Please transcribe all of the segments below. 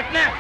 வெட்டினேன்.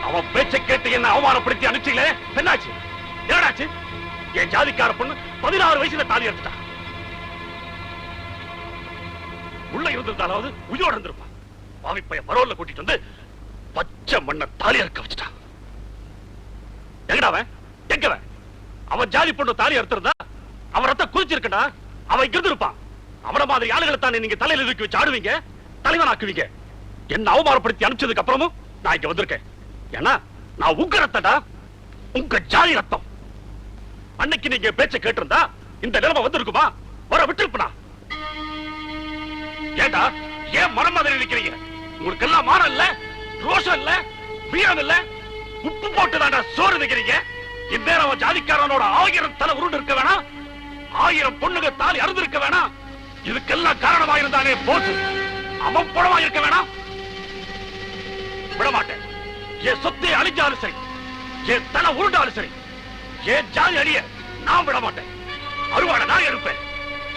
அவன் பேச்சை கேட்டு என்ன அவமானப்படுத்தி அனுப்பிச்சீங்களே, என்னாச்சு? என்னடாச்சு? என் ஜாதிக்கார பொண்ணு 16 வயசுல தாலி எடுத்துட்டான். உள்ள இருந்திருந்தாலாவது உயிரோடு இருந்திருப்பான். பாவிப்பைய பரோல்ல கூட்டிட்டு வந்து பச்சை மண்ண தாலி அறுக்க வச்சுட்டான். எங்கடாவன்? எங்கவன்? அவன் ஜாதி பொண்ணு தாலி அறுத்திருந்தா அவன் ரத்தம் குதிச்சிருக்கா, அவன் இங்க இருந்திருப்பான். அவன மாதிரி ஆளுகளை தானே நீங்க தலையில இருக்கு வச்சு ஆடுவீங்க, தலைவனாக்குவீங்க. என்ன அவமானப்படுத்தி அனுப்பிச்சதுக்கு அப்புறமும் நான் இங்க வந்திருக்கேன். ஏன்னா நான் உங்க ரத்தடா, உங்க ஜாதி ரத்தம். அன்னைக்கு நீங்க பேச்ச கேட்டிருந்தா இந்த நிலைமை வந்திருக்குமா? வர விட்டுருப்பா. ஏண்டா ஏன் மரம் மாதிரி நிக்கிறீங்க? உங்களுக்கு எல்லாம் மானம் இல்ல, ரோஷம் இல்ல, வீரம் இல்ல, உப்பு போட்டுதாண்டா சோறு நிக்கிறீங்க. இந்நேரம் ஜாதிக்காரனோட 1000 தலை உருண்டு இருக்க வேணாம், 1000 பொண்ணுங்க தாலி அறுந்திருக்க வேணாம். இதுக்கெல்லாம் காரணமா இருந்தானே போட்டு அவன் புறமா இருக்க வேணாம். விடமாட்டேன். என் சொத்தை அழிஞ்சாலும் சரி, என் தலை உருண்டாலும் சரி, என் ஜாதி அழிய நான் விட மாட்டேன். அருவாட நான் எடுப்பேன்.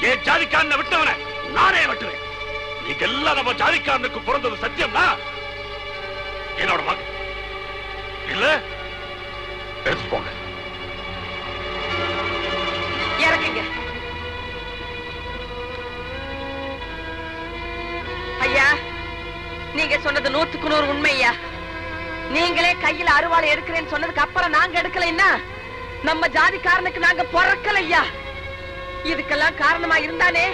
என் ஜாதிக்காரனை விட்டவனை நானே வெட்டுவேன். நீங்க எல்லாம் நம்ம ஜாதிக்காரனுக்கு பிறந்தது சத்தியம்னா என்னோட மகன் இல்ல எடுத்து போங்க. இறங்குங்க ஐயா. நீங்க சொன்னது 100க்கு 100 உண்மை ஐயா. நீங்களே கையில அருவாளை எடுக்கிறேன்னு சொன்னதுக்கு அப்புறம் நாங்க எடுக்கலைன்னா நம்ம ஜாதிக்காரனுக்கு நாங்க பொறக்கல ஐயா. இதுக்கெல்லாம் காரணமா இருந்தானே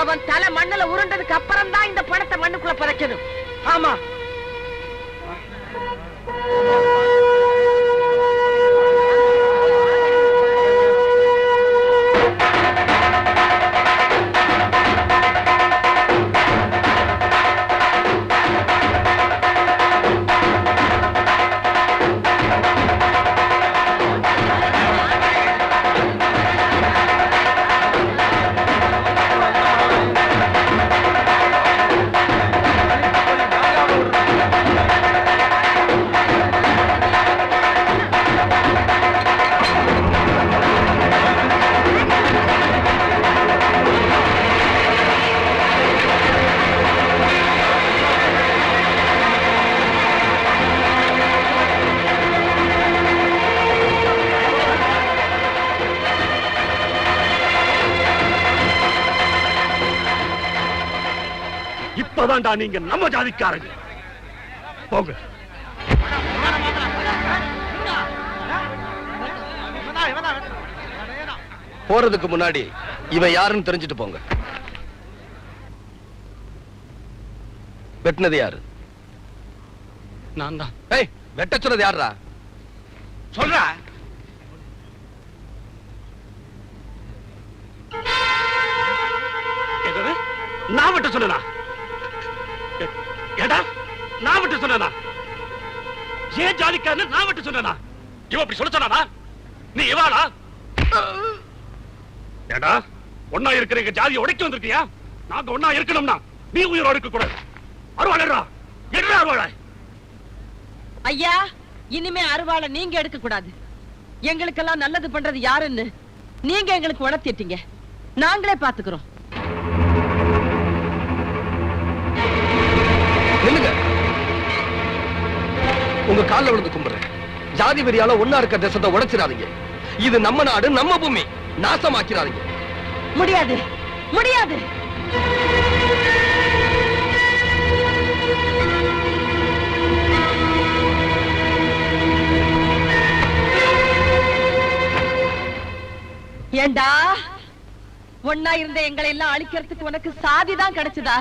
அவன் தலை மண்ணுல உருண்டதுக்கு அப்புறம் தான் இந்த பணத்தை மண்ணுக்குள்ள புதைக்கணும். ஆமா. இப்பதான்டா நீங்க நம்ம ஜாதிக்காரங்க. போங்க. போறதுக்கு முன்னாடி இவன் யாருன்னு தெரிஞ்சுட்டு போங்க. வெட்டினது யாரு? நான் தான். ஏய், வெட்ட சொன்னது யாரா? சொல்ற. நான் விட்டு சொன்னா? ஏடா நான் விட்டு சொன்னா? ஏன் ஜாதிக்காரன் நான் விட்டு சொன்னா? இவன் அப்படி சொல்ல சொன்னா? நீ இவாளா? ஏடா ஒன்னா இருக்கிற ஜாதியை உடைக்க வந்திருக்கியா? நாங்க ஒன்னா இருக்கணும்னா நீ உயிரோடு இருக்க கூடாது. அருவாளா என்ன அருவாளா? ஐயா, இனிமே அருவாளை நீங்க எடுக்க கூடாது. எங்களுக்கெல்லாம் நல்லது பண்றது யாருன்னு நீங்க எங்களுக்கு உணர்த்திட்டீங்க. நாங்களே பாத்துக்கிறோம். நில்லுங்க. உங்க கால்ல விழுந்து கும்பிடுறேன். ஜாதி வெறியால ஒன்னா இருக்க தேசத்தை உடைச்சிடாதீங்க. இது நம்ம நாடு, நம்ம பூமி. நாசமாக்கிறாதீங்க. முடியாது, முடியாது. ஏண்டா, ஒன்னா இருந்த எங்களை எல்லாம் அழிக்கிறதுக்கு உனக்கு சாதிதான் கிடைச்சதா?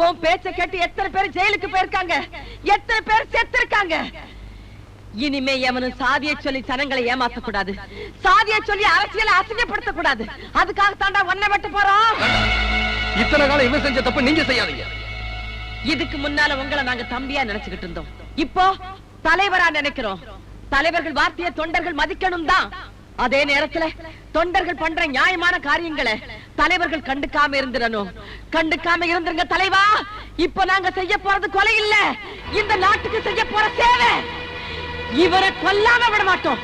உன் பேச்ச கேட்டு எத்தனை பேர் ஜெயிலுக்கு போயிருக்காங்க, எத்தனை பேர் செத்திருக்காங்க. இனிமே எவனும் சாதியை சொல்லி ஜனங்களை ஏமாத்த கூடாது, சாதியை சொல்லி அரசியலை அசிங்கப்படுத்த கூடாது. அதுக்காக தாண்டா ஒன்ன வெட்ட போறோம். இத்தனை காலம் இவன் செஞ்ச தப்பு நீங்க செய்யாதீங்க. இதுக்கு முன்னால உங்களை நாங்க தம்பியா நினைச்சுக்கிட்டு இருந்தோம். இப்போ தலைவரா நினைக்கிறோம். தலைவர்கள் வார்த்தையை தொண்டர்கள் மதிக்கணும் தான். அதே நேரத்துல தொண்டர்கள் பண்ற நியாயமான காரியங்களை தலைவர்கள் கண்டுக்காம இருந்துடணும். கண்டுக்காம இருந்துருங்க தலைவா. இப்ப நாங்க செய்ய போறது கொலை இல்ல, இந்த நாட்டுக்கு செய்ய போற சேவை. இவரை கொல்லாம விட மாட்டோம்.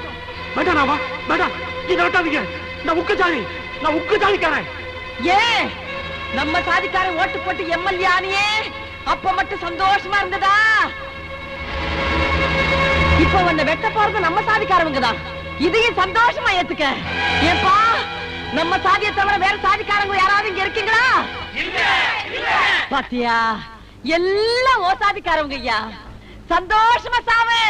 வேண்டாம் வேண்டாம், இதை வெட்டாதீங்க. நான் உக்கு ஜாதிக்காரன். ஏ, நம்ம சாதிக்காரன் ஓட்டு போட்டு எம்எல்ஏ ஆனியே, அப்ப மட்டும் சந்தோஷமா இருந்ததா? இப்ப உன்னை வெட்ட போறது நம்ம சாதிக்காரவங்க தான். இதையும் சந்தோஷமா ஏத்துக்க. ஏப்பா, நம்ம சாதியை தவிர வேற சாதிக்காரங்க யாராவது இங்க இருக்கீங்களா? பாத்தியா, எல்லாம் ஓ சாதிக்காரவங்க ஐயா. சந்தோஷமா சாவு.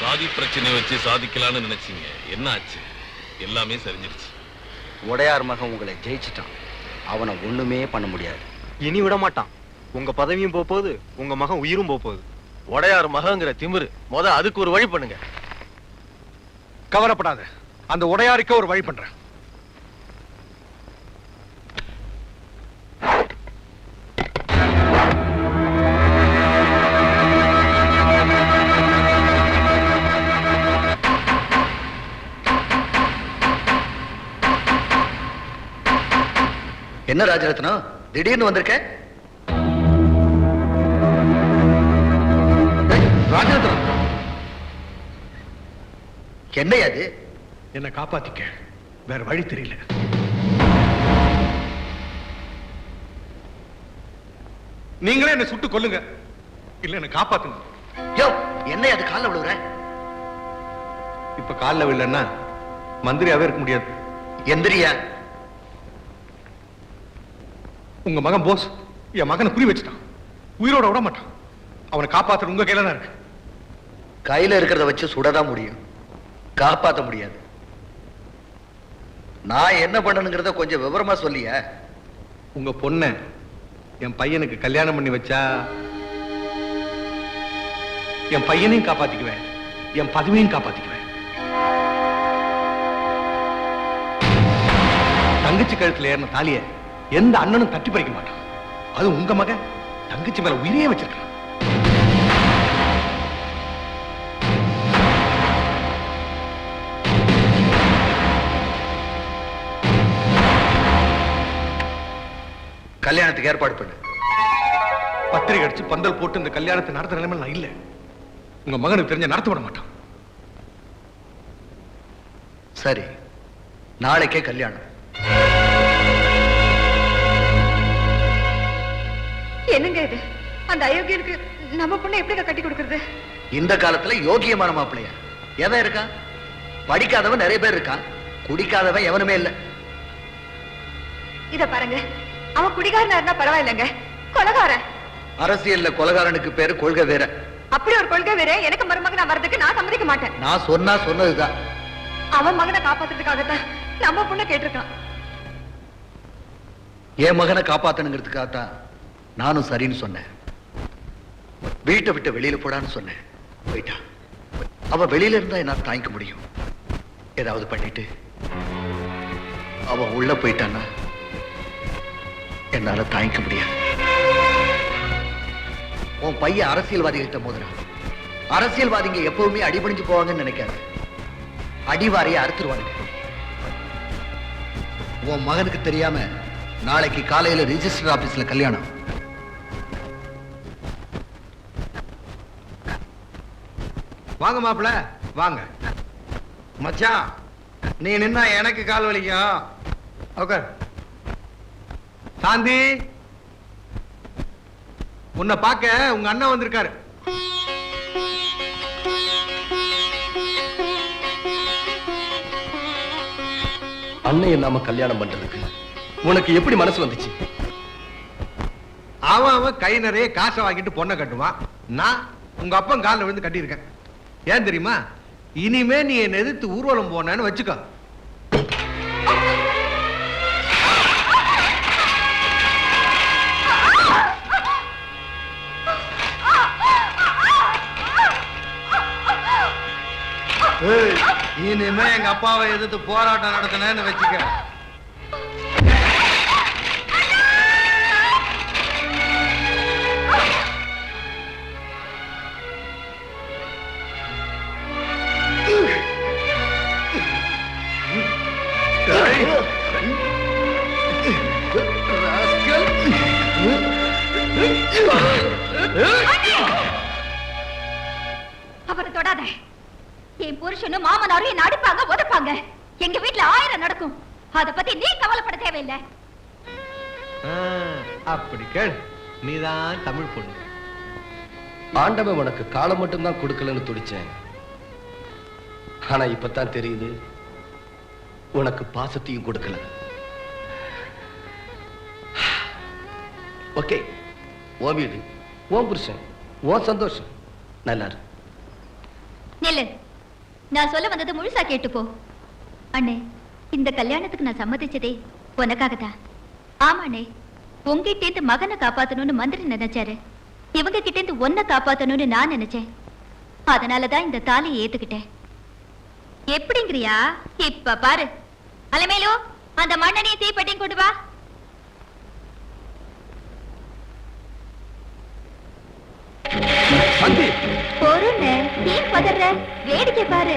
சாதி பிரச்சனை வச்சு சாதிக்கலாம்னு நினைச்சீங்க, என்ன ஆச்சு? எல்லாமே சரிஞ்சிருச்சு. உடையார் மகன் உங்களை ஜெயிச்சிட்டான். அவனை ஒண்ணுமே பண்ண முடியாது. இனி விட மாட்டான். உங்க பதவியும் போகுது, உங்க மகன் உயிரும் போகுது. உடையார் மகங்கிற திமிரு, அதுக்கு ஒரு வழி பண்ணுங்க. கவலைப்படாத, அந்த உடையாருக்கு ஒரு வழி பண்றேன். என்ன ராஜரத்னம், திடீர்னு வந்திருக்க? ராஜரத்னம், என்னையா அது? என்ன காப்பாத்திக்க, வேற வழி தெரியல. நீங்களே என்ன சுட்டு கொல்லுங்க, இல்ல என்ன காப்பாத்துங்க. யோ, என்னையா அது கால்ல விழுற? இப்ப கால்ல விழலன்னா மந்திரியாவே இருக்க முடியாது. எந்திரியா. உங்க மகன் போஸ் என் மகனை புரி வச்சுட்டான். உயிரோட விட மாட்டான். அவனை காப்பாத்துற உங்க கையில தான் இருக்கு. கையில இருக்கிறத வச்சு சுடதான் முடியும், காப்பாத்த முடியாது. நான் என்ன பண்ணணுங்கிறத கொஞ்சம் விவரமா சொல்லிய. உங்க பொண்ண என் பையனுக்கு கல்யாணம் பண்ணி வச்சா என் பையனையும் காப்பாத்திக்குவேன், என் பதவியையும் காப்பாத்திக்குவேன். தங்கச்சி கழுத்துல ஏறின தாலிய எந்த அண்ணனும் தட்டி பறிக்க மாட்டான். அது உங்க மகன் தங்கச்சி மேல உயிரே வச்சிருக்கான். கல்யாணத்துக்கு ஏற்பாடு பண்ணு. பத்திரிகை அடிச்சு பந்தல் போட்டு இந்த கல்யாணத்தை நடத்த நிலைமையில நான் இல்ல. உங்க மகனுக்கு தெரிஞ்ச நடத்த விட மாட்டான். சரி, நாளைக்கே கல்யாணம். என்னங்க இது? அந்த அயோக்கியனுக்கு நம்ம பொண்ணை எப்படி கட்டி கொடுக்கறது? இந்த காலத்துல யோகியமான மாப்பிள்ளையா எவன் இருக்கான்? படிக்காதவன் நிறைய பேர் இருக்கான், குடிக்காதவன் எவனுமே இல்ல. இத பாருங்க, அவன் குடிகாரனா இருந்தா பரவாயில்லைங்க, கொலைகாரன். அரசியல்ல கொலைகாரனுக்கு பேரு கொள்கை வேற. அப்படி ஒரு கொள்கை வேற எனக்கு மருமகனா வர்றதுக்கு நான் சம்மதிக்க மாட்டேன். நான் சொன்னதுதான். அவன் மகனை காப்பாத்துறதுக்காகத்தான் நம்ம பொண்ணை கேட்டிருக்கான். என் மகனை காப்பாத்தணுங்கிறதுக்காகத்தான் நானும் சரின்னு சொன்னேன். வீட்டை விட்டு வெளியில போடான்னு சொன்னேன், போயிட்டான். அவ வெளியில இருந்தா என்னால தாங்கிக்க முடியும். ஏதாவது பண்ணிட்டு அவ உள்ள போயிட்டான்னா என்னால தாங்கிக்க முடியாது. உன் பையன் அரசியல்வாதிகிட்ட மோதுறான், அரசியல்வாதிங்க எப்பவுமே அடிபணிஞ்சு போவாங்கன்னு நினைக்காது. அடிவாரியை அறுத்துருவானுங்க. உன் மகனுக்கு தெரியாம நாளைக்கு காலையில ரிஜிஸ்டர் ஆபீஸ்ல கல்யாணம். வாங்க மாப்பிள, வாங்க. மச்சான், நீ நின்னா எனக்கு கால் வலிக்கும். ஓகே. சாந்தி, உன்னை பார்க்க உங்க அண்ணன் வந்திருக்காரு. அண்ணன் இல்லாம கல்யாணம் பண்றதுக்கு உனக்கு எப்படி மனசு வந்துச்சு? அவன் கை நிறைய காசை வாங்கிட்டு பொண்ணை கட்டுவான். நான் உங்க அப்பன் காலில் விழுந்து கட்டியிருக்கேன். ஏன் தெரியுமா? இனிமே நீ என்னை எதிர்த்து ஊர்வலம் போனேன்னு வச்சுக்கோ. இனிமே எங்க அப்பாவை எதிர்த்து போராட்டம் நடத்தினேன்னு வச்சுக்க. அவரை தொடாத. என் புருஷனும் மாமனாரும் என்ன அடிப்பாங்க, உதைப்பாங்க. எங்க வீட்டுல 1000 நடக்கும். அத பத்தி நீ கவலைப்பட தேவையில்லை. அப்படி கேள். நீதான் தமிழ் பொண்ணு. ஆண்டவன் உனக்கு காலம் மட்டும்தான் கொடுக்கலன்னு துடிச்சேன். ஆனா இப்பதான் தெரியுது உனக்கு பாசத்தையும் கொடுக்கல. ஓகே, உன் வீடு, உன் புருஷன், உன் சந்தோஷம். நல்லா இரு. நில்லு. நான் சொல்ல வந்தது முழுசா கேட்டுப்போ. அண்ணே, இந்த கல்யாணத்துக்கு நான் சம்மதிச்சதே உனக்காகத்தான். ஆமாண்ணே, உங்ககிட்ட இருந்து மகனை காப்பாத்தணும்னு மந்திரி நினைச்சாரு. இவங்க கிட்ட இருந்து ஒன்ன காப்பாத்தணும்னு நான் நினைச்சேன். அதனாலதான் இந்த தாலியை ஏத்துக்கிட்டேன். எப்படிங்கிறியா? இப்ப பாரு. அலமேலு, அந்த மண்ணனையும் தீப்பெட்டியும் கொண்டு வா. பொருள் தீ பதற வேடிக்கை பாரு.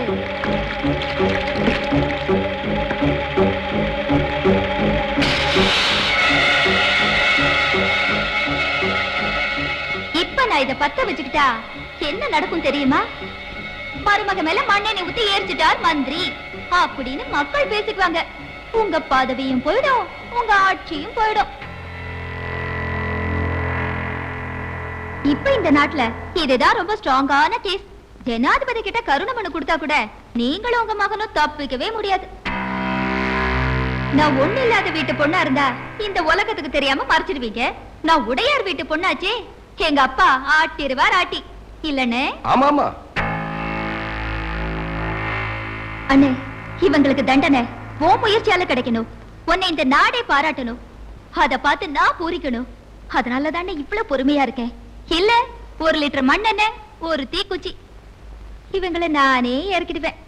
இப்ப நான் இத பத்த வச்சுக்கிட்டா என்ன நடக்கும் தெரியுமா? மருமக மேல மண்ணெண்ணெய் ஊத்தி எரிச்சிட்டார் மந்திரி அப்படின்னு மக்கள் பேசிக்குவாங்க. உங்க பதவியும் போயிடும், உங்க ஆட்சியும் போயிடும். இப்ப இந்த நாட்டுல இதுதான் ரொம்ப ஸ்ட்ராங்கான கேஸ். ஜனாதிபதி கிட்ட கருணை மனு கொடுத்தா கூட நீங்களும் உங்க மகனும் தப்பிக்கவே முடியாது. நான் ஒண்ணு இல்லாத வீட்டு பொண்ணா இருந்தா இந்த உலகத்துக்கு தெரியாம மறைச்சிடுவீங்க. நான் உடையார் வீட்டு பொண்ணாச்சே, எங்க அப்பா ஆட்டிருவார் ஆட்டி. இல்லன்னு? ஆமா ஆமா அண்ணே, இவங்களுக்கு தண்டனை ஓ முயற்சியால கிடைக்கணும். உன்னை இந்த நாடே பாராட்டணும். அத பார்த்து நான் பூரிக்கணும். அதனாலதானே இவ்வளவு பொறுமையா இருக்கேன். இல்ல 1 லிட்டர் மண்ணெண்ணெய், ஒரு தீக்குச்சி, இவங்களை நானே இறக்கிடுவேன்.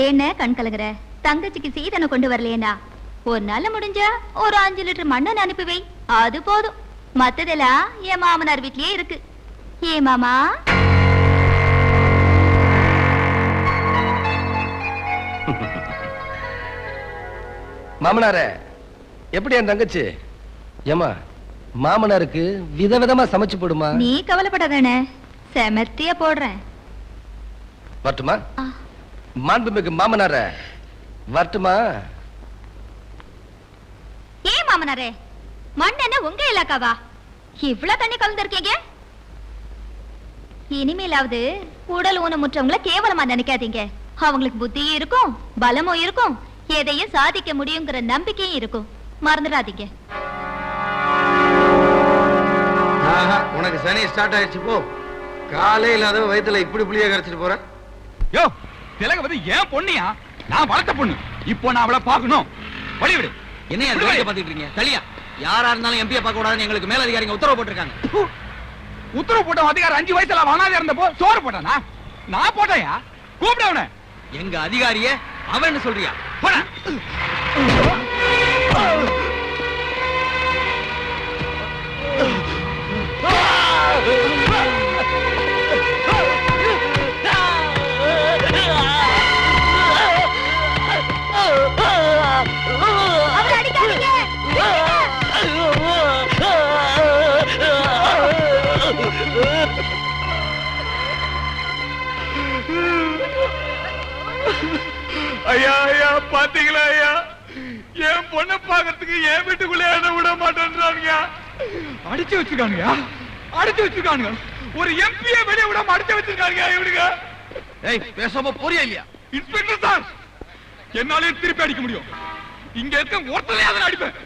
ஏன கண் கலங்குற? தங்கச்சிக்கு சீதனை கொண்டு வரலையா? ஒரு நாள் முடிஞ்சா ஒரு 5 லிட்டர் மண்ணெண்ணெய் அனுப்பி வை, அது போதும். மத்ததெல்லாம் என் மாமனார் வீட்லயே இருக்கு. ஏ மாமா? மாமனார, எப்படி என் தங்கச்சி? ஏமா, மாமனாருக்கு விதவிதமா சமைச்சு போடுமா. நீ கவலைப்படாதானே, செமத்தியா போடுறேன். வரட்டுமா? மாண்புமிகு மாமனார, வரட்டுமா? ஏன் மாமனாரே, மண் என்ன உங்க இலாக்காவா? இவ்வளவு தண்ணி கலந்துருக்கீங்க. இனிமேலாவது உடல் ஊனமுற்றவங்களை கேவலமா நினைக்காதீங்க. அவங்களுக்கு புத்தியும் இருக்கும், பலமும் இருக்கும், எதையும் சாதிக்க முடியுங்கிற நம்பிக்கையும் இருக்கும். மறந்துடாதீங்க. உனக்கு சனி ஸ்டார்ட் ஆயிடுச்சு. போ. காலே இல்லாத வயித்துல இப்படி புளிய கரைச்சிட்டு போற. யோ, திலகவதி ஏன் பொண்ணியா? நான் வளர்த்த பொண்ணு. இப்போ நான் அவளை பார்க்கணும். வழிவிடு. என்ன பாத்துட்டு இருக்கீங்க? தலியா, யாரா இருந்தாலும் எம்பியை பார்க்க கூடாதுன்னு எங்களுக்கு மேலதிகாரிங்க உத்தரவு போட்டிருக்காங்க. உத்தரவு போட்ட அதிகாரி 5 வயசுல வனாதே இருந்தப்போ சோறு போட்டானா? நான் போட்டேயா? கூப்பிட அவனை. எங்க அதிகாரியே அவன் சொல்றியா? போடா. பாத்தீங்களா ஐயா, என் பொண்ணை பாக்கிறதுக்கு என் வீட்டுக்குள்ள என்ன விட மாட்டேன்றானுங்க. அடிச்சு வச்சிருக்கானுங்க, அடிச்சு வச்சிருக்கானுங்க. ஒரு எம்பியை வெளியே விடாம அடிச்சு வச்சிருக்கானுங்க இவனுங்க. ஏய், பேசாம போறியா இல்லையா? இன்ஸ்பெக்டர் சார், என்னாலே திருப்பி அடிக்க முடியும். இங்க இருக்க ஒருத்தரையாவது அடிப்பேன்.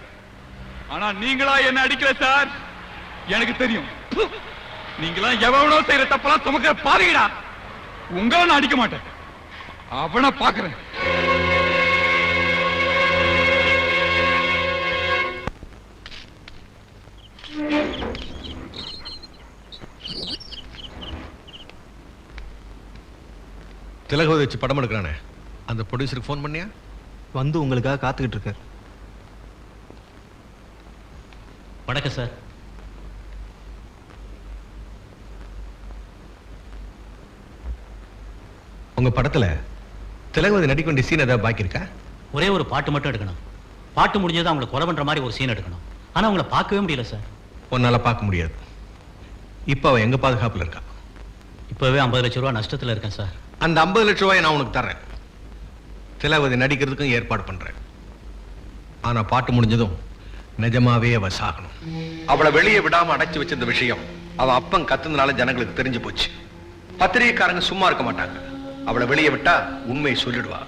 ஆனா நீங்களா என்ன அடிக்கல சார், எனக்கு தெரியும். நீங்களா எவனோ செய்யற தப்பெல்லாம் சுமக்கிற பாருங்கடா. உங்களை நான் அடிக்க மாட்டேன், அவனை பாக்குறேன். திலகவதி வச்சு படம் எடுக்கிறானே, அந்த ப்ரொடியூசருக்கு ஃபோன் பண்ணியா? வந்து உங்களுக்காக காத்துக்கிட்டு இருக்காரு. வணக்கம் சார். உங்க படத்துல திலகவதி நடிக்க வேண்டிய சீன் ஏதாவது பாக்கி இருக்கா? ஒரே ஒரு பாட்டு மட்டும் எடுக்கணும். பாட்டு முடிஞ்சது அவங்களை கொலை பண்ற மாதிரி ஒரு சீன் எடுக்கணும். ஆனா அவங்கள பார்க்கவே முடியல சார். உன்னால பார்க்க முடியாது. இப்ப அவ எங்க பாதுகாப்புல இருக்கா? இப்பவே 50 லட்சம் ரூபாய் நஷ்டத்துல இருக்கேன் சார். அந்த 50 லட்சம் ரூபாயை நான் உனக்கு தர்றேன். திலகவதி நடிக்கிறதுக்கும் ஏற்பாடு பண்றேன். ஆனா பாட்டு முடிஞ்சதும் நிஜமாவே அவ சாகணும். அவளை வெளியே விடாம அடைச்சு வச்சிருந்த விஷயம் அவன் அப்பன் கத்துனால ஜனங்களுக்கு தெரிஞ்சு போச்சு. பத்திரிகைக்காரங்க சும்மா இருக்க மாட்டாங்க. அவளை வெளியே விட்டா உண்மையை சொல்லிடுவா.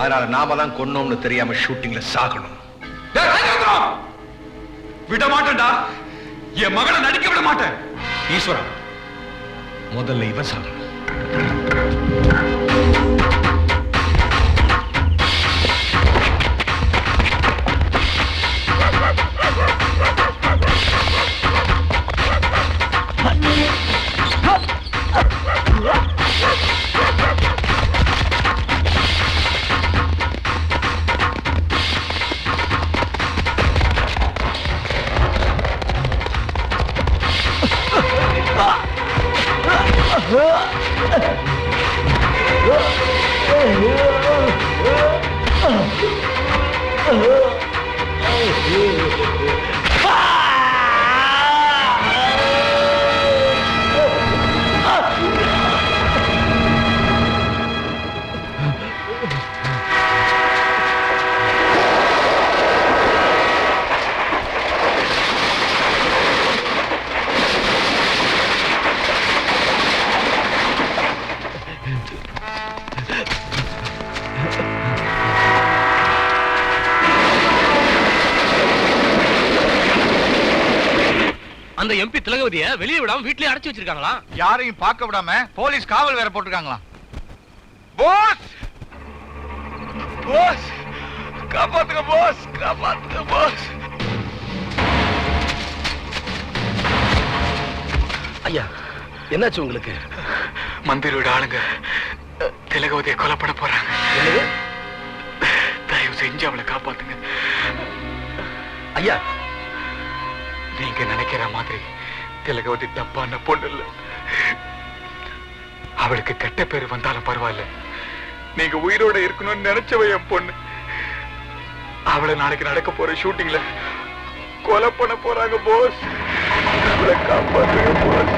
அதனால நாம தான் கொன்னோம்னு தெரியாம ஷூட்டிங்ல சாகணும். விட மாட்டேன்டா, என் மகனை நடிக்க விட மாட்டேன். ஈஸ்வரா, முதல்ல இவன் சாகணும். அந்த எம்பி திலகவதிய வெளியே விடாம வீட்லயே அடைச்சு வச்சிருக்காங்களா? யாரையும் பார்க்க விடாம போலீஸ் காவல் வேற போட்டிருக்காங்களா? போஸ், போஸ், காப்பாத்துங்க போஸ், காப்பாத்துங்க போஸ். ஐயா, என்னாச்சு உங்களுக்கு? மந்திரோட ஆளுங்க திலகவதியை கொலை பண்ண போறாங்க. தயவு செஞ்சு அவளை காப்பாத்துங்க ஐயா. நீங்க நினைக்கிற மாதிரி திலகவதி தப்பான பொண்ணு இல்ல. அவளுக்கு கெட்ட பேரு வந்தாலும் பரவாயில்ல, நீங்க உயிரோட இருக்கணும்னு நினைச்சவ என் பொண்ணு. அவளை நாளைக்கு நடக்க போற ஷூட்டிங்ல கொலை பண்ண போறாங்க போஸ். அவளை காப்பாத்துங்க போஸ்.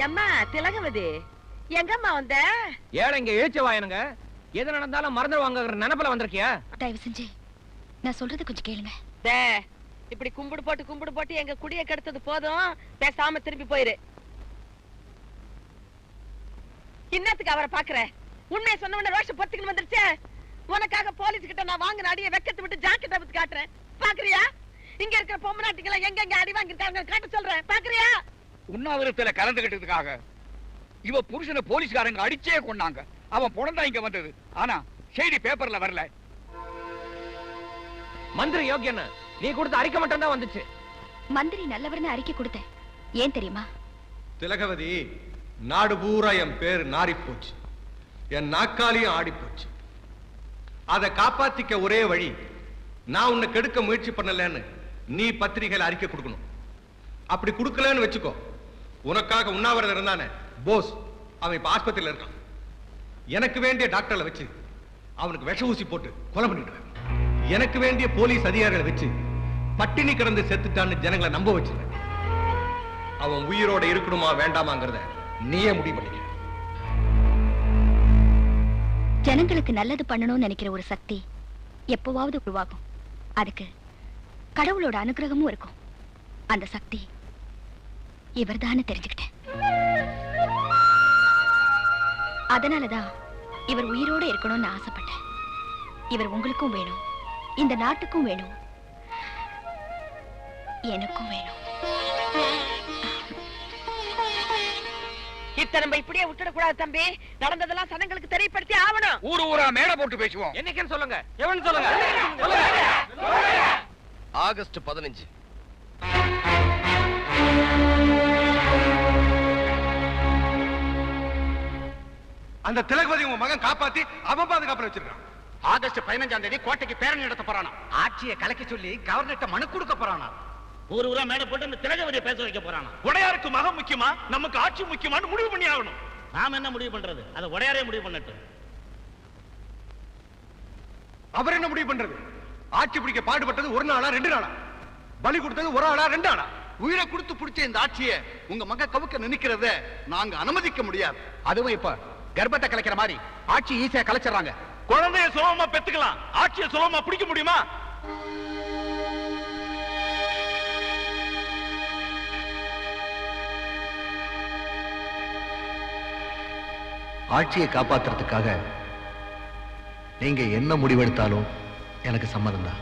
எம்மா திலகவதி எங்கம்மா வந்த? ஏழை இங்க எழுச்சி வாயனுங்க. எது நடந்தாலும் மறந்துடுவாங்க நினைப்புல வந்திருக்கியா? தயவு செஞ்சு நான் சொல்றது கொஞ்சம் கேளுங்க. இப்படி கும்பிடு போட்டு எங்க குடிய கெடுத்தது போதும், பேசாம திரும்பி போயிரு. இன்னத்துக்கு அவரை பாக்குற? உண்மையை சொன்ன உடனே ரோஷம் பொத்துக்கிட்டு வந்துருச்சு. உனக்காக போலீஸ் கிட்ட நான் வாங்கின அடியை வெக்கத்தை விட்டு ஜாக்கெட்டை விட்டு காட்டுறேன். பாக்குறியா? இங்க இருக்கிற பொம்மநாட்டிகளை எங்க அடி வாங்கிருக்காங்க காட்ட சொல்றேன். பாக்குறியா? உண்ணாவிரத்துல கலந்துகிட்டதுக்காக இவ புருஷனை போலீஸ்காரங்க அடிச்சே கொண்டாங்க. அவன் புணந்தா இங்க வந்தது. ஆனா செய்தி பேப்பர்ல வரல. மந்திரி யோகியன், நீ கொடுத்த அறிக்கை மட்டும் தான் வந்துச்சு. மந்திரி நல்லவர்னு அறிக்கை கொடுத்தேன். ஏன் தெரியுமா? திலகவதி, நாடு பூரா என் பேர் நாரி போச்சு, என் நாக்காலியும் ஆடி போச்சு. அதை காப்பாத்திக்க ஒரே வழி, நான் உன்னை கெடுக்க முயற்சி பண்ணலன்னு நீ பத்திரிகையில அறிக்கை கொடுக்கணும். அப்படி கொடுக்கலன்னு வச்சுக்கோ, உனக்காக உண்ணாவிரதம் இருந்தானே போஸ், அவன் இப்ப ஆஸ்பத்திரியில இருக்கான். எனக்கு வேண்டிய டாக்டர்ல வச்சு அவனுக்கு விஷ ஊசி போட்டு கொலை பண்ணிடுவேன். எனக்கு வேண்டிய போலீஸ் அதிகாரிகளை வச்சு பட்டினி கிடந்து செத்துட்டான்னு ஜனங்களை நம்ப வச்சிருவேன். அவன் உயிரோட இருக்கணுமா வேண்டாமாங்கிறத நீயே முடிவு பண்ணிக்க. ஜனங்களுக்கு நல்லது பண்ணணும்னு நினைக்கிற ஒரு சக்தி எப்பவாவது உருவாகும். அதுக்கு கடவுளோட அனுகிரகமும் இருக்கும். அந்த சக்தி இவர்தான்னு தெரிஞ்சுக்கிட்டேன். அதனாலதான் இவர் உயிரோட இருக்கணும்னு ஆசைப்பட்டேன். இவர் உங்களுக்கும் வேணும், இந்த நாட்டுக்கும் வேணும், எனக்கும் வேணும். இத்தனை நம்ம இப்படியே விட்டுடக்கூடாது தம்பி. நடந்ததெல்லாம் சனங்களுக்கு தெரியப்படுத்தி ஆகணும். ஊரா மேடை போட்டு பேசுவோம். என்னைக்குன்னு சொல்லுங்க. எவன் சொல்லுங்க. ஆகஸ்ட் 15. அந்த திலகவதி உங்க மகன் காப்பாத்தி அவன் பாதுகாப்புல வச்சிருக்கான். ஆகஸ்ட் 15ஆம் தேதி கோட்டைக்கு பேரணி நடத்த போறானா. ஆட்சியை கலைக்க சொல்லி கவர்னர்ட்ட மனு கொடுக்க போறானா. ஊரா மேடை போட்டு அந்த திலகவதியை பேச வைக்க போறானா. உடையாருக்கு மகன் முக்கியமா நமக்கு ஆட்சி முக்கியமான்னு முடிவு பண்ணி ஆகணும். நாம என்ன முடிவு பண்றது? அதை உடையாரே முடிவு பண்ணட்டும். அவர் என்ன முடிவு பண்றது? ஆட்சி பிடிக்க பாடுபட்டது ஒரு நாளா 2 நாளா? பலி கொடுத்தது ஒரு ஆளா 2 ஆளா? உயிரை கொடுத்து பிடிச்ச இந்த ஆட்சியை உங்க மக கவுக்க நினைக்கிறத நாங்க அனுமதிக்க முடியாது. அதுவும் இப்ப கர்ப்பத்தை கலைக்கிற மாதிரி ஆட்சி ஈஸியா கலைச்சிடறாங்க. குழந்தைய சுலபமா பெத்துக்கலாம், ஆட்சியை சுலபமா பிடிக்க முடியுமா? ஆட்சியை காப்பாத்துறதுக்காக நீங்க என்ன முடிவெடுத்தாலும் எனக்கு சம்மதம் தான்.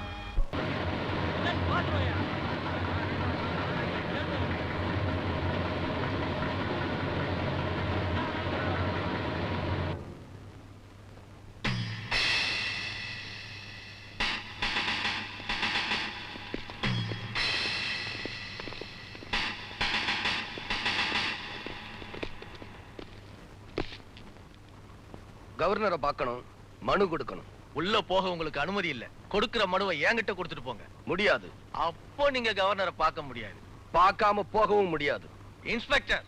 கவர்னரை பார்க்கணும், மனு கொடுக்கணும். உள்ள போக உங்களுக்கு அனுமதி இல்ல. கொடுக்கிற மனுவை என்கிட்ட கொடுத்துட்டு போங்க. முடியாது. அப்போ நீங்க கவர்னரை பார்க்க முடியாது. பார்க்காம போகவும் முடியாது. இன்ஸ்பெக்டர்,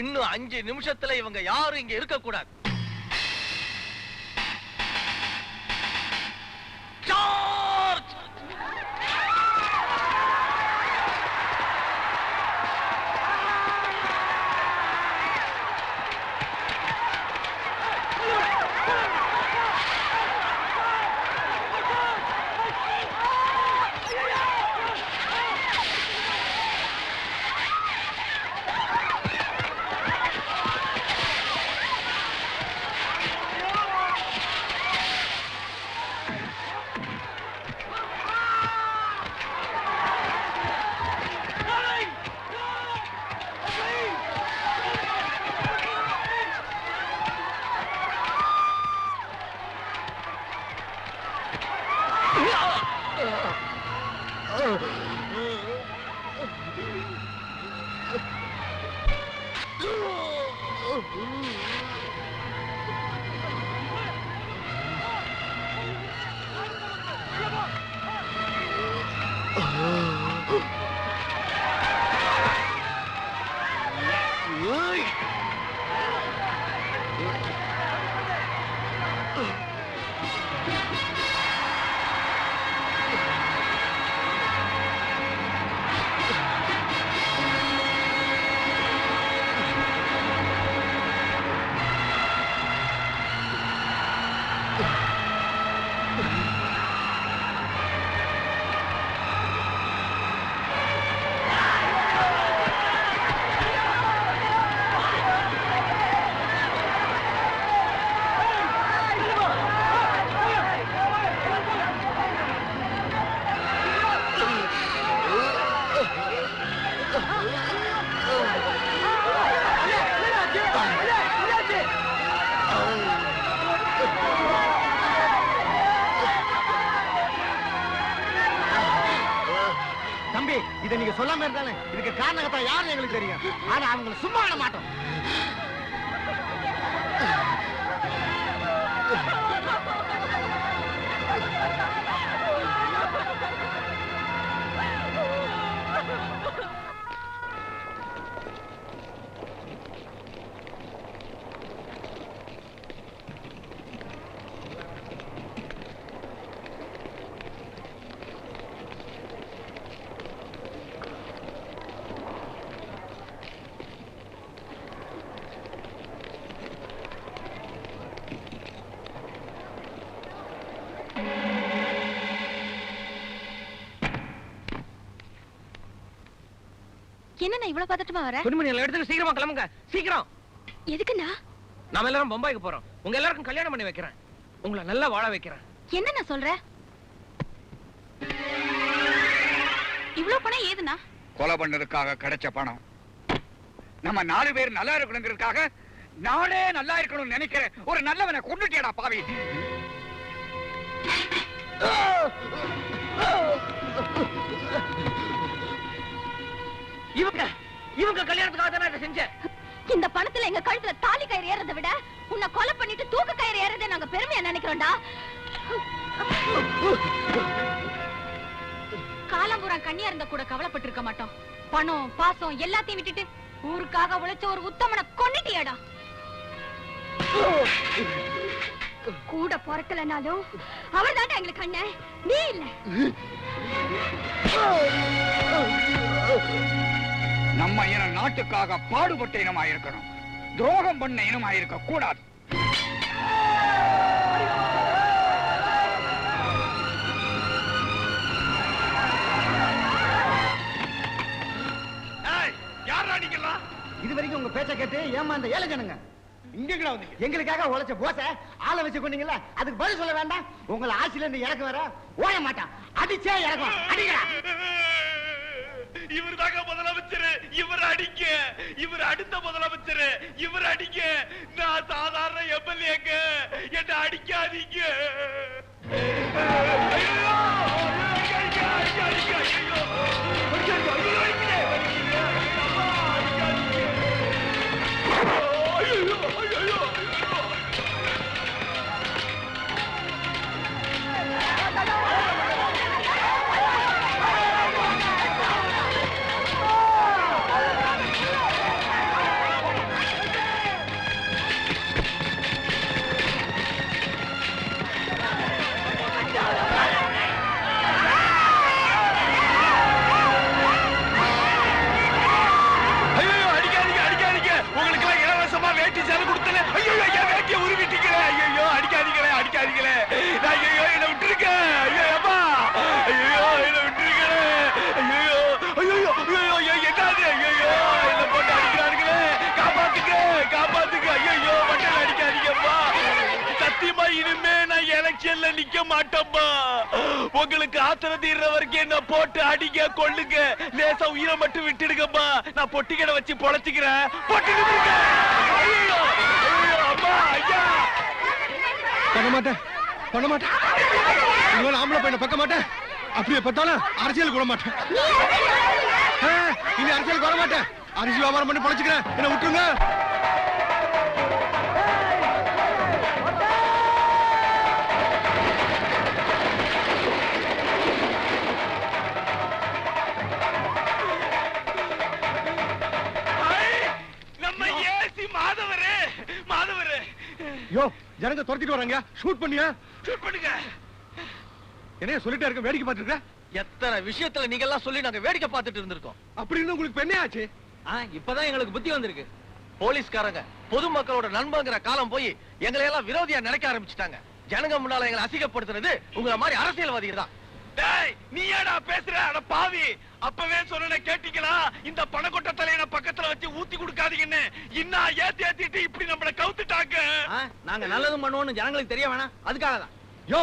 இன்னும் 5 நிமிஷத்துல இவங்க யாரும் இங்க இருக்க கூடாது. தம்பி இதை நீங்க சொல்லாம இருந்தாலே இதுக்கு காரணத்தை யாரும் எங்களுக்கு தெரியும். ஆனா அவங்களை சும்மா விட மாட்டோம். என்ன இவ்வளவு பதட்டமா வர? துணிமணி எல்லாம் எடுத்து சீக்கிரமா கிளம்புங்க. சீக்கிரம். எதுக்குண்ணா? நாம எல்லாரும் பம்பாய்க்கு போறோம். உங்க எல்லாருக்கும் கல்யாணம் பண்ணி வைக்கிறேன். உங்களை நல்லா வாழ வைக்கிறேன். என்ன நான் சொல்ற? இவ்வளவு பணம் ஏதுண்ணா? கொலை பண்ணதுக்காக கிடைச்ச பணம். நம்ம 4 பேர் நல்லா இருக்கணுங்கிறதுக்காக நானே நல்லா இருக்கணும்னு நினைக்கிறேன். ஒரு நல்லவனை கொண்டுட்டியடா பாவி. இவங்க கல்யாணத்துக்காக தான் இதை செஞ்சேன். இந்த பணத்துல எங்க கழுத்துல தாலி கயிறு ஏறதை விட உன்னை கொலை பண்ணிட்டு தூக்கு கயிறு ஏறதை நாங்க பெருமையா நினைக்கிறோம்டா. காலம்புறம் கண்ணியா இருந்த கூட கவலைப்பட்டு இருக்க மாட்டோம். பணம் பாசம் எல்லாத்தையும் விட்டுட்டு ஊருக்காக உழைச்ச ஒரு உத்தமனை கொன்னுட்டியாடா. கூட பொறக்கலனாலும் அவர் தாண்டா எங்களுக்கு அண்ணன், நீ இல்ல. நம்ம இனம் நாட்டுக்காக பாடுபட்ட இனமா இருக்கணும். துரோகம் பண்ண இனமா இருக்க கூடாது. இது வரைக்கும் உங்க பேச்ச கேட்டு ஏமாந்த ஏழை ஜனங்க எங்களுக்காக உழைச்ச போச ஆளை வச்சு கொண்டீங்கல்ல, அதுக்கு பதில் சொல்ல வேண்டாம். உங்களை ஆட்சியில இருந்து இறக்க வர ஓய மாட்டான். அடிச்சே இறக்கும். அடிக்கிறா. இவர் தாங்க முதலமைச்சர். இவர் அடிக்க. இவர் அடுத்த முதலமைச்சர். இவர் அடிக்க. நான் சாதாரண எம்எல்ஏங்க. என்ன அடிக்காதீங்க. நிக்க மாட்டோம்பா. உங்களுக்கு ஆத்திரம் தீர்ற வரைக்கும் என்ன போட்டு அடிங்க கொள்ளுங்க. லேசா உயிரை மட்டும் விட்டுடுங்கப்பா. நான் பொட்டி கடை வச்சு பொழைச்சுக்கிறேன். பண்ண மாட்டேன், பண்ண மாட்டேன். இவன் ஆம்பளை பையனை பக்க மாட்டேன். அப்படியே பார்த்தாலும் அரசியலுக்கு விட மாட்டேன். இனி அரசியலுக்கு வர மாட்டேன். அரிசி வியாபாரம் பண்ணி பொழைச்சுக்கிறேன். என்ன விட்டுருங்க. யோ, ஜனங்க துரத்திட்டு வராங்க. ஷூட் பண்ணியா? ஷூட் பண்ணுங்க. என்ன சொல்லிட்டே இருக்க, வேடிக்கை பார்த்துட்டு இருக்க? எத்தனை விஷயத்துல நீங்க எல்லாம் சொல்லி நாங்க வேடிக்கை பார்த்துட்டு இருந்திருக்கோம். அப்படின்னு உங்களுக்கு பெண்ணே ஆச்சு. இப்பதான் எங்களுக்கு புத்தி வந்திருக்கு. போலீஸ்காரங்க பொதுமக்களோட நண்பங்கிற காலம் போய் எங்களை எல்லாம் விரோதியா நினைக்க ஆரம்பிச்சுட்டாங்க. ஜனங்க முன்னால எங்களை அசிங்கப்படுத்துறது உங்களை மாதிரி அரசியல்வாதிகள் தான். டேய், நீ ஏடா பேசுற? அட பாவி, அப்பவே சொன்ன கேட்டீங்களா? இந்த பணக்கொட்ட தலையனை பக்கத்துல வச்சு ஊத்தி கொடுக்காதீங்கன்னு. இன்னும் ஏத்திட்டு இப்படி நம்மள கவுத்துட்டாங்க. நாங்க நல்லதும் பண்ணுவோம்னு ஜனங்களுக்கு தெரிய வேணாம். அதுக்காக தான். யோ,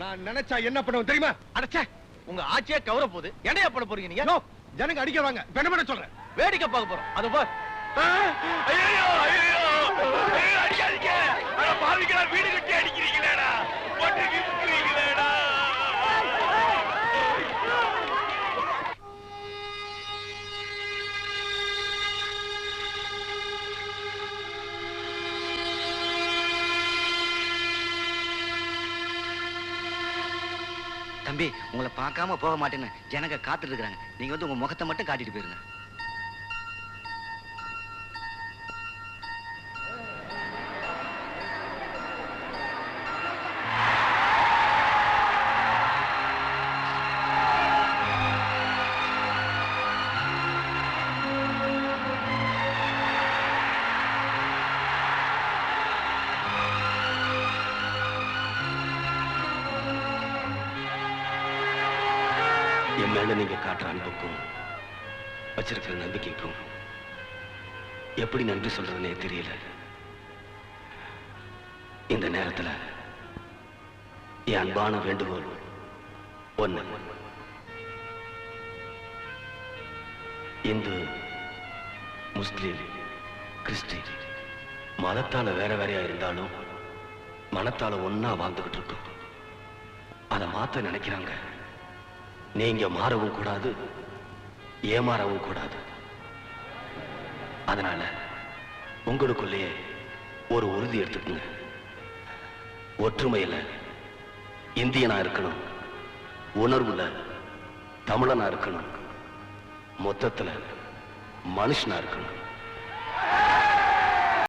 நான் நினைச்சா என்ன பண்ணுவேன் தெரியுமா? அடச்சே, உங்க ஆட்சியே கவர போகுது. எடையா போட போறீங்க நீங்க? யோ, ஜனங்க அடிக்கிறாங்க. என்ன பண்ண சொல்றேன்? வேடிக்கை பார்க்க போறோம். அது போ. ஐயோ ஐயோ, அடிக்காதீங்க. அட பாவிகளா, வீடு கட்டி அடிக்கிறீங்களேடா. போட்டு விக்கிறீங்களேடா. தம்பி உங்களை பார்க்காம போக மாட்டேன்னு ஜனங்க காத்துட்டு இருக்காங்க. நீங்க வந்து உங்க முகத்தை மட்டும் காட்டிட்டு போயிருங்க. என் மேல நீங்க காட்டுற அன்புக்கும் வச்சிருக்கிற நம்பிக்கைக்கும் எப்படி நன்றி சொல்றதுன்னே தெரியல. இந்த நேரத்துல என் அன்பான வேண்டுகோள் ஒண்ணு. இந்து, முஸ்லிம், கிறிஸ்டின் மதத்தால வேற வேறையா இருந்தாலும் மனத்தால ஒன்னா வாழ்ந்துகிட்டு இருக்கோம். அதை மாத்த நினைக்கிறாங்க. நீங்க மாறவும் கூடாது, ஏமாறவும் கூடாது. அதனால உங்களுக்குள்ளேயே ஒரு உறுதி எடுத்துக்கங்க. ஒற்றுமையில இந்தியனா இருக்கணும், உணர்வுல தமிழனா இருக்கணும், மொத்தத்துல மனுஷனா இருக்கணும்.